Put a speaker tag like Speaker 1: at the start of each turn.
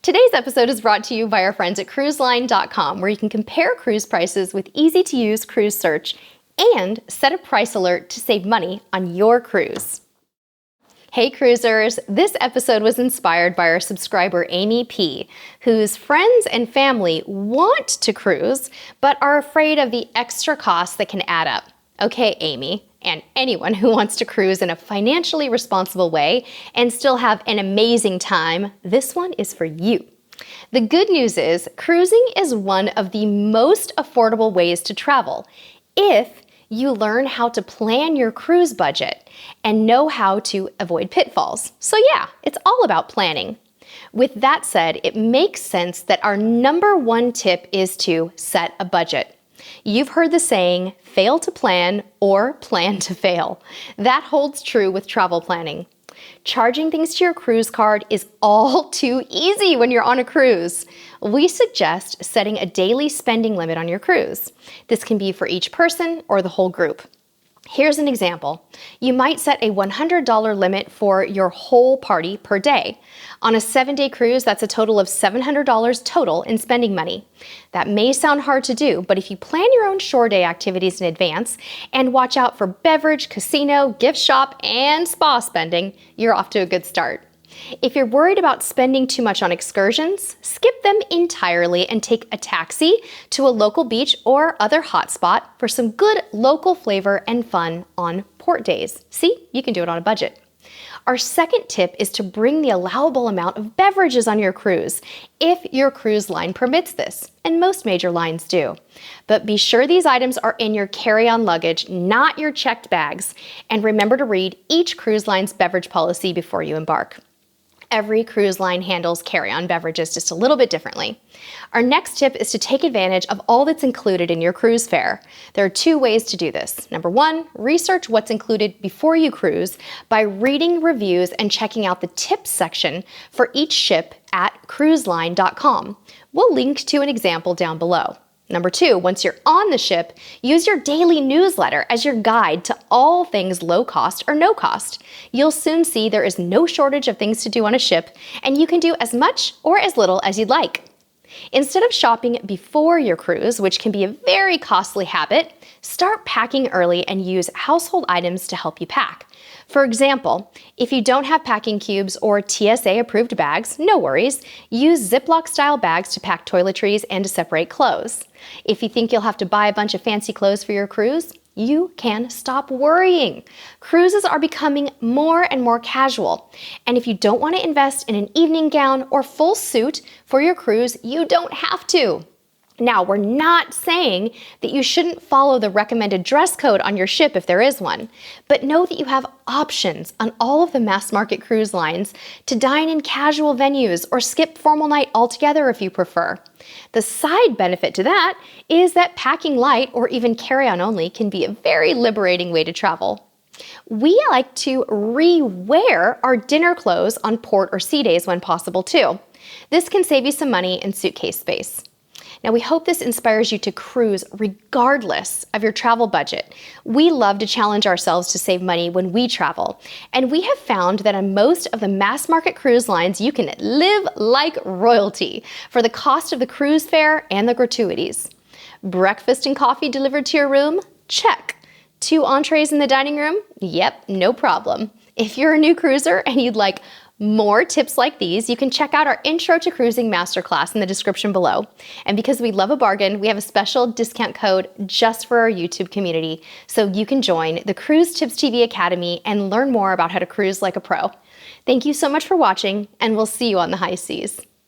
Speaker 1: Today's episode is brought to you by our friends at cruiseline.com, where you can compare cruise prices with easy-to-use cruise search and set a price alert to save money on your cruise. Hey cruisers, this episode was inspired by our subscriber Amy P., whose friends and family want to cruise but are afraid of the extra costs that can add up. Okay, Amy, and anyone who wants to cruise in a financially responsible way and still have an amazing time, this one is for you. The good news is, cruising is one of the most affordable ways to travel if you learn how to plan your cruise budget and know how to avoid pitfalls. So yeah, it's all about planning. With that said, it makes sense that our number one tip is to set a budget. You've heard the saying, fail to plan or plan to fail. That holds true with travel planning. Charging things to your cruise card is all too easy when you're on a cruise. We suggest setting a daily spending limit on your cruise. This can be for each person or the whole group. Here's an example. You might set a $100 limit for your whole party per day. On a 7-day cruise, that's a total of $700 total in spending money. That may sound hard to do, but if you plan your own shore day activities in advance and watch out for beverage, casino, gift shop, and spa spending, you're off to a good start. If you're worried about spending too much on excursions, skip them entirely and take a taxi to a local beach or other hotspot for some good local flavor and fun on port days. See, you can do it on a budget. Our second tip is to bring the allowable amount of beverages on your cruise, if your cruise line permits this, and most major lines do. But be sure these items are in your carry-on luggage, not your checked bags, and remember to read each cruise line's beverage policy before you embark. Every cruise line handles carry-on beverages just a little bit differently. Our next tip is to take advantage of all that's included in your cruise fare. There are 2 ways to do this. Number 1, research what's included before you cruise by reading reviews and checking out the tips section for each ship at cruiseline.com. We'll link to an example down below. Number 2, once you're on the ship, use your daily newsletter as your guide to all things low cost or no cost. You'll soon see there is no shortage of things to do on a ship, and you can do as much or as little as you'd like. Instead of shopping before your cruise, which can be a very costly habit, start packing early and use household items to help you pack. For example, if you don't have packing cubes or TSA-approved bags, no worries. Use Ziploc-style bags to pack toiletries and to separate clothes. If you think you'll have to buy a bunch of fancy clothes for your cruise, you can stop worrying. Cruises are becoming more and more casual. And if you don't want to invest in an evening gown or full suit for your cruise, you don't have to. Now, we're not saying that you shouldn't follow the recommended dress code on your ship if there is one, but know that you have options on all of the mass market cruise lines to dine in casual venues or skip formal night altogether if you prefer. The side benefit to that is that packing light or even carry-on only can be a very liberating way to travel. We like to re-wear our dinner clothes on port or sea days when possible too. This can save you some money and suitcase space. Now, we hope this inspires you to cruise regardless of your travel budget. We love to challenge ourselves to save money when we travel, and we have found that on most of the mass market cruise lines, you can live like royalty for the cost of the cruise fare and the gratuities. Breakfast and coffee delivered to your room? Check. 2 entrees in the dining room? Yep, no problem. If you're a new cruiser and you'd like more tips like these, you can check out our Intro to Cruising Masterclass in the description below. And because we love a bargain, we have a special discount code just for our YouTube community, so you can join the Cruise Tips TV Academy and learn more about how to cruise like a pro. Thank you so much for watching, and we'll see you on the high seas.